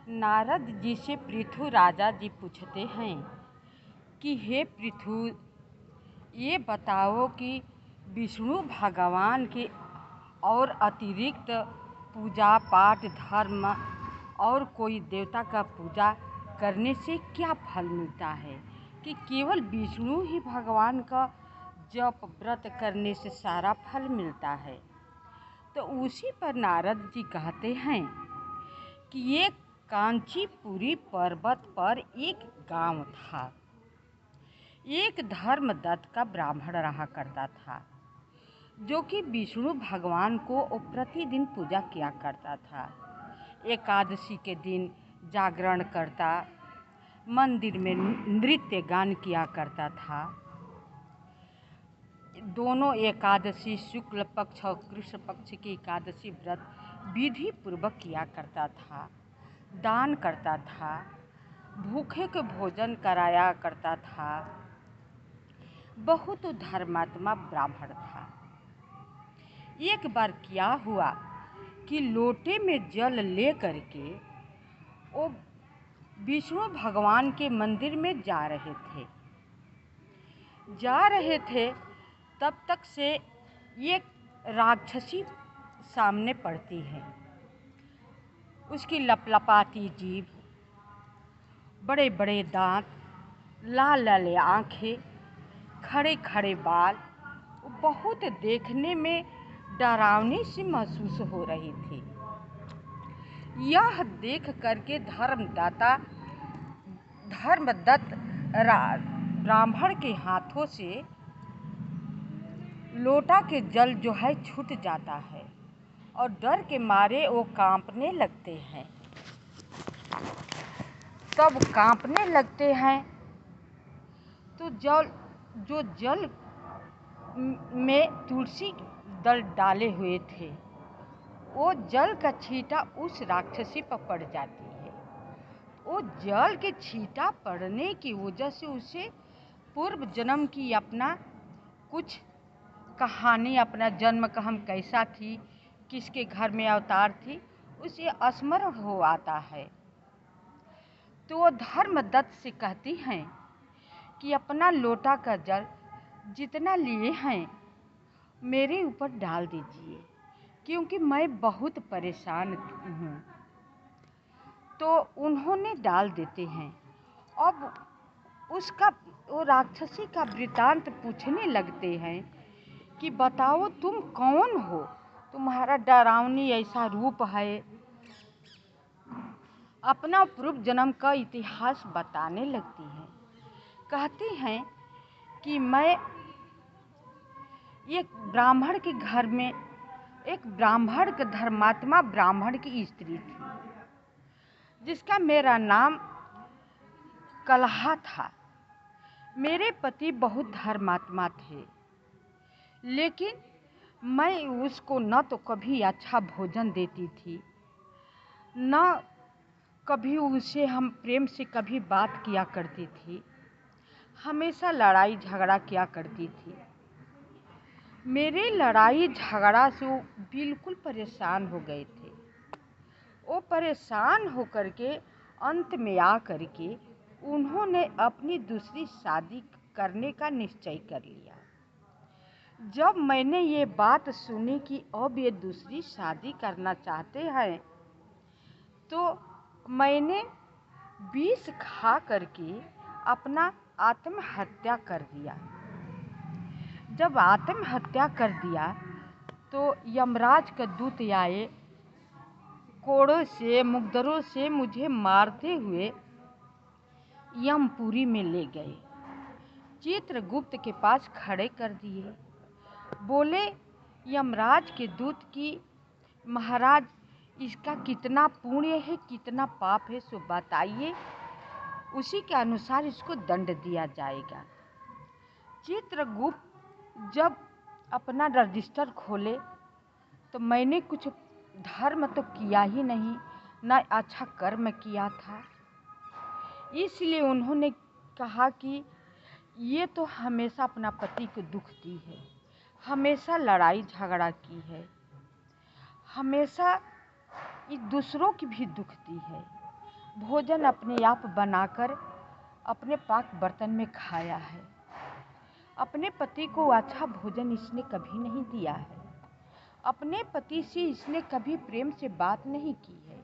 नारद जी से पृथु राजा जी पूछते हैं कि हे पृथु, ये बताओ कि विष्णु भगवान के और अतिरिक्त पूजा पाठ धर्म और कोई देवता का पूजा करने से क्या फल मिलता है कि केवल विष्णु ही भगवान का जप व्रत करने से सारा फल मिलता है। तो उसी पर नारद जी कहते हैं कि ये कांचीपुरी पर्वत पर एक गांव था। एक धर्मदत्त का ब्राह्मण रहा करता था, जो कि विष्णु भगवान को प्रतिदिन पूजा किया करता था। एकादशी के दिन जागरण करता, मंदिर में नृत्य गान किया करता था। दोनों एकादशी, शुक्ल पक्ष और कृष्ण पक्ष की एकादशी व्रत विधि पूर्वक किया करता था, दान करता था, भूखे को भोजन कराया करता था। बहुत धर्मात्मा ब्राह्मण था। एक बार क्या हुआ कि लोटे में जल ले करके वो विष्णु भगवान के मंदिर में जा रहे थे। तब तक से एक राक्षसी सामने पड़ती है। उसकी लपलपाती जीभ, बड़े बड़े दांत, लाल लाल आँखें, खड़े खड़े बाल, बहुत देखने में डरावनी सी महसूस हो रही थी। यह देख करके धर्मदत्त ब्राह्मण के हाथों से लोटा के जल जो है छूट जाता है और डर के मारे वो कांपने लगते हैं। तब कांपने लगते हैं तो जल में तुलसी दल डाले हुए थे, वो जल का छींटा उस राक्षसी पर पड़ जाती है। वो जल के छींटा पड़ने की वजह से उसे पूर्व जन्म की अपना कुछ कहानी, अपना जन्म का हम कैसा थी, किसके घर में अवतार थी, उसे स्मरण हो आता है। तो वो धर्मदत्त से कहती हैं कि अपना लोटा का जल जितना लिए हैं मेरे ऊपर डाल दीजिए, क्योंकि मैं बहुत परेशान हूँ। तो उन्होंने डाल देते हैं। अब वो राक्षसी का वृतांत पूछने लगते हैं कि बताओ तुम कौन हो, तुम्हारा डरावनी ऐसा रूप है। अपना पूर्व जन्म का इतिहास बताने लगती है। कहती हैं कि मैं एक ब्राह्मण के घर में एक ब्राह्मण के धर्मात्मा ब्राह्मण की स्त्री थी, जिसका मेरा नाम कलहा था। मेरे पति बहुत धर्मात्मा थे, लेकिन मैं उसको न तो कभी अच्छा भोजन देती थी, न कभी उसे हम प्रेम से कभी बात किया करती थी। हमेशा लड़ाई झगड़ा किया करती थी। मेरे लड़ाई झगड़ा से वो बिल्कुल परेशान हो गए थे। वो परेशान होकर के अंत में आ करके उन्होंने अपनी दूसरी शादी करने का निश्चय कर लिया। जब मैंने ये बात सुनी कि अब ये दूसरी शादी करना चाहते हैं, तो मैंने विष खा करके अपना आत्महत्या कर दिया। जब आत्महत्या कर दिया तो यमराज का दूत आए, कोड़ों से मुकदरों से मुझे मारते हुए यमपुरी में ले गए। चित्रगुप्त के पास खड़े कर दिए। बोले यमराज के दूत की, महाराज इसका कितना पुण्य है, कितना पाप है, सो बताइए, उसी के अनुसार इसको दंड दिया जाएगा। चित्रगुप्त जब अपना रजिस्टर खोले तो मैंने कुछ धर्म तो किया ही नहीं, न अच्छा कर्म किया था। इसलिए उन्होंने कहा कि ये तो हमेशा अपना पति को दुख दी है, हमेशा लड़ाई झगड़ा की है, हमेशा दूसरों की भी दुख दी है। भोजन अपने आप बनाकर अपने पाक बर्तन में खाया है। अपने पति को अच्छा भोजन इसने कभी नहीं दिया है। अपने पति से इसने कभी प्रेम से बात नहीं की है।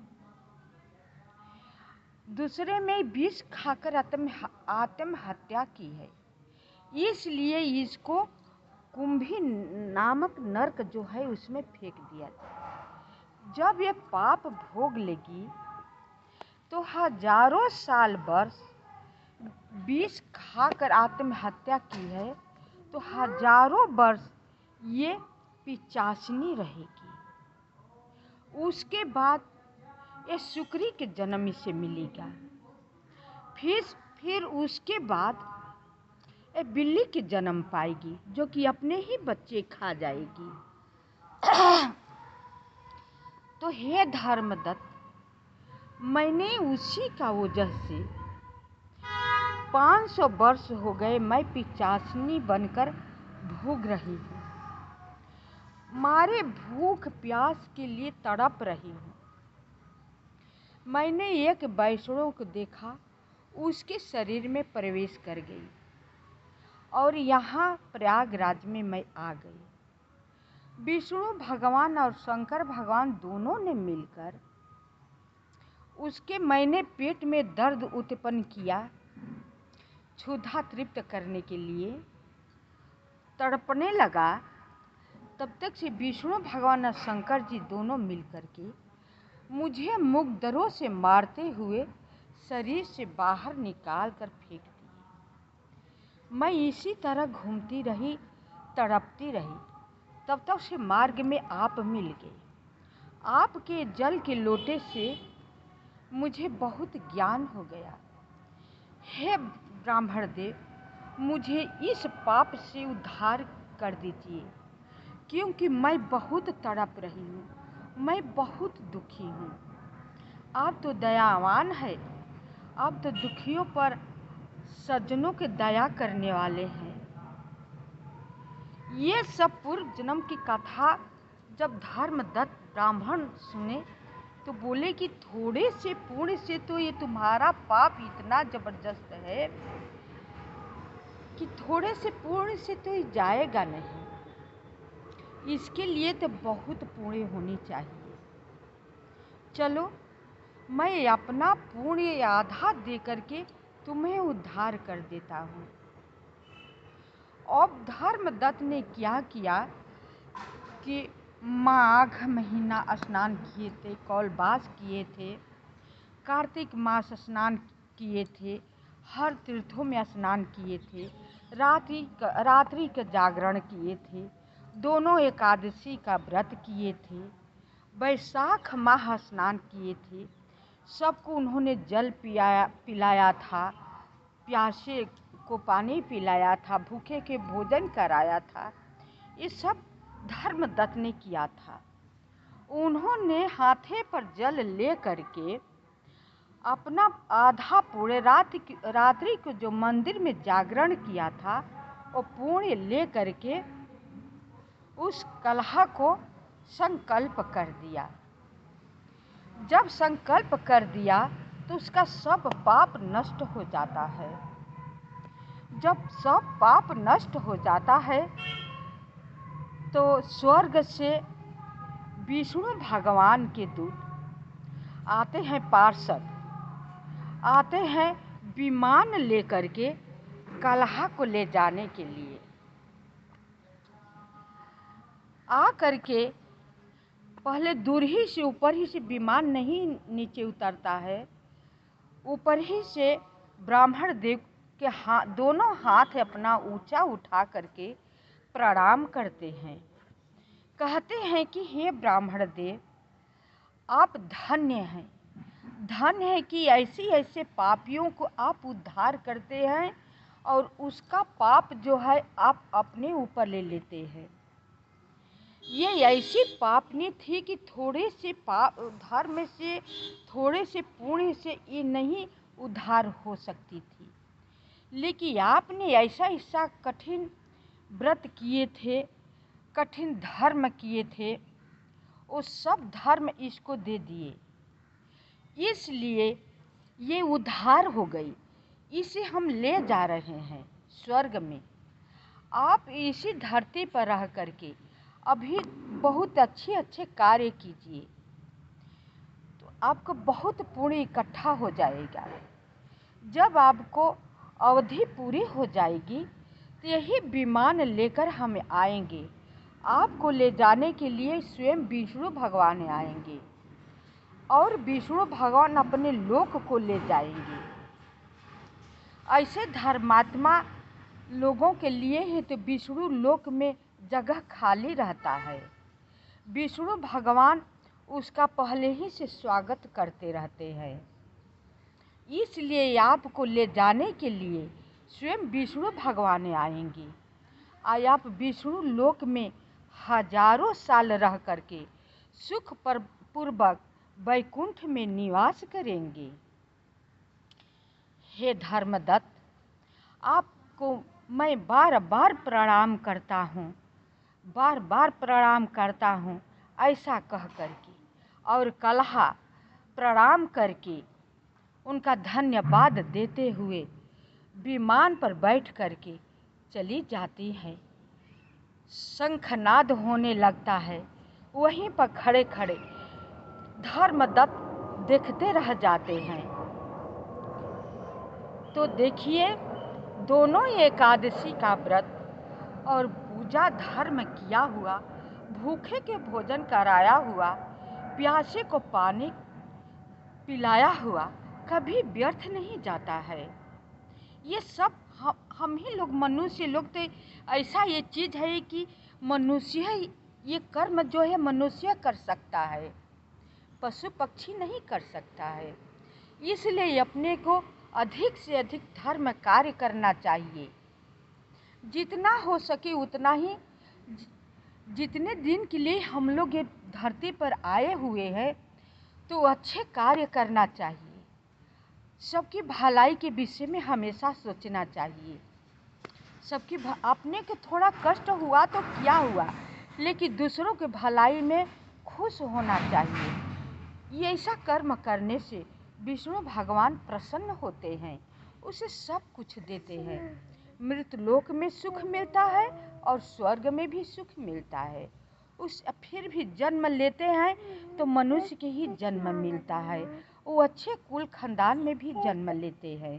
दूसरे में विष खाकर आत्महत्या की है। इसलिए इसको कुंभी नामक नरक जो है उसमें फेंक दिया था। जब ये पाप भोग लेगी तो हजारों साल वर्ष विष खाकर आत्महत्या की है तो हजारों वर्ष ये पिचासिनी रहेगी। उसके बाद ये शुक्री के जन्म इसे मिलेगा। फिर उसके बाद ये बिल्ली के जन्म पाएगी जो कि अपने ही बच्चे खा जाएगी। तो हे धर्मदत्त, मैंने उसी का वजह से 500 वर्ष हो गए मैं पिचासिनी बनकर भोग रही हूँ। मारे भूख प्यास के लिए तड़प रही हूँ। मैंने एक वैष्णव को देखा, उसके शरीर में प्रवेश कर गई और यहाँ प्रयागराज में मैं आ गई। विष्णु भगवान और शंकर भगवान दोनों ने मिलकर उसके मैंने पेट में दर्द उत्पन्न किया। क्षुधा तृप्त करने के लिए तड़पने लगा। तब तक से विष्णु भगवान और शंकर जी दोनों मिलकर के मुझे मुग्धरों से मारते हुए शरीर से बाहर निकाल कर फेंक दिए। मैं इसी तरह घूमती रही, तड़पती रही। तब तक से मार्ग में आप मिल गए। आपके जल के लोटे से मुझे बहुत ज्ञान हो गया। हे ब्राह्मण देव, मुझे इस पाप से उद्धार कर दीजिए, क्योंकि मैं बहुत तड़प रही हूँ, मैं बहुत दुखी हूँ। आप तो दयावान है, आप तो दुखियों पर सज्जनों के दया करने वाले हैं। ये सब पूर्व जन्म की कथा जब धर्मदत्त ब्राह्मण सुने तो बोले कि थोड़े से पुण्य से तो ये तुम्हारा पाप इतना जबरदस्त है कि थोड़े से पुण्य से तो ये जाएगा नहीं। इसके लिए तो बहुत पुण्य होनी चाहिए। चलो, मैं अपना पुण्य आधा दे करके तुम्हें उद्धार कर देता हूँ। अब धर्मदत्त ने क्या किया कि माघ महीना स्नान किए थे, कौलबास किए थे, कार्तिक मास स्नान किए थे, हर तीर्थों में स्नान किए थे, रात्रि का जागरण किए थे, दोनों एकादशी का व्रत किए थे, वैशाख माह स्नान किए थे, सबको उन्होंने जल पिलाया था, प्यासे को पानी पिलाया था, भूखे के भोजन कराया था। ये सब धर्मदत्त ने किया था। उन्होंने हाथे पर जल ले करके अपना आधा पूरे रात्रि को जो मंदिर में जागरण किया था वो पुण्य ले करके उस कलह को संकल्प कर दिया। जब संकल्प कर दिया तो उसका सब पाप नष्ट हो जाता है। जब सब पाप नष्ट हो जाता है तो स्वर्ग से विष्णु भगवान के दूत आते हैं, पार्षद आते हैं विमान लेकर के कलह को ले जाने के लिए। आ करके पहले दूर ही से, ऊपर ही से विमान नहीं नीचे उतरता है, ऊपर ही से ब्राह्मण देव के दोनों हाथ अपना ऊंचा उठा करके प्रणाम करते हैं। कहते हैं कि हे ब्राह्मण देव, आप धन्य हैं, धन्य है कि ऐसे ऐसे पापियों को आप उद्धार करते हैं और उसका पाप जो है आप अपने ऊपर ले लेते हैं। ये ऐसी पापनी थी कि थोड़े से धर्म से, थोड़े से पुण्य से ये नहीं उद्धार हो सकती थी, लेकिन आपने ऐसा कठिन व्रत किए थे, कठिन धर्म किए थे, वो सब धर्म इसको दे दिए। इसलिए ये उद्धार हो गई, इसे हम ले जा रहे हैं स्वर्ग में। आप इसी धरती पर रह करके अभी बहुत अच्छे अच्छे कार्य कीजिए, तो आपको बहुत पुण्य इकट्ठा हो जाएगा। जब आपको अवधि पूरी हो जाएगी तो यही विमान लेकर हम आएंगे। आपको ले जाने के लिए स्वयं विष्णु भगवान आएंगे और विष्णु भगवान अपने लोक को ले जाएंगे। ऐसे धर्मात्मा लोगों के लिए ही तो विष्णु लोक में जगह खाली रहता है। विष्णु भगवान उसका पहले ही से स्वागत करते रहते हैं। इसलिए आपको ले जाने के लिए स्वयं विष्णु भगवान आएंगे और आप विष्णु लोक में हजारों साल रह करके सुख पूर्वक वैकुंठ में निवास करेंगे। हे धर्मदत्त, आपको मैं बार बार प्रणाम करता हूँ, बार बार प्रणाम करता हूँ ऐसा कह करके, और कलहा प्रणाम करके उनका धन्यवाद देते हुए विमान पर बैठ करके चली जाती है। शंखनाद होने लगता है। वहीं पर खड़े खड़े धर्मदत्त देखते रह जाते हैं। तो देखिए, दोनों एकादशी का व्रत और पूजा धर्म किया हुआ, भूखे के भोजन कराया हुआ, प्यासे को पानी पिलाया हुआ कभी व्यर्थ नहीं जाता है। ये सब हम ही लोग मनुष्य लोग तो ऐसा ये चीज़ है कि मनुष्य ये कर्म जो है मनुष्य कर सकता है, पशु पक्षी नहीं कर सकता है। इसलिए अपने को अधिक से अधिक धर्म कार्य करना चाहिए। जितना हो सके उतना ही, जितने दिन के लिए हम लोग ये धरती पर आए हुए हैं तो अच्छे कार्य करना चाहिए। सबकी भलाई के विषय में हमेशा सोचना चाहिए। सबकी अपने को थोड़ा कष्ट हुआ तो क्या हुआ, लेकिन दूसरों के भलाई में खुश होना चाहिए। ये ऐसा कर्म करने से विष्णु भगवान प्रसन्न होते हैं, उसे सब कुछ देते हैं। मृतलोक में सुख मिलता है और स्वर्ग में भी सुख मिलता है। उस फिर भी जन्म लेते हैं तो मनुष्य के ही जन्म मिलता है। वो अच्छे कुल खानदान में भी जन्म लेते हैं।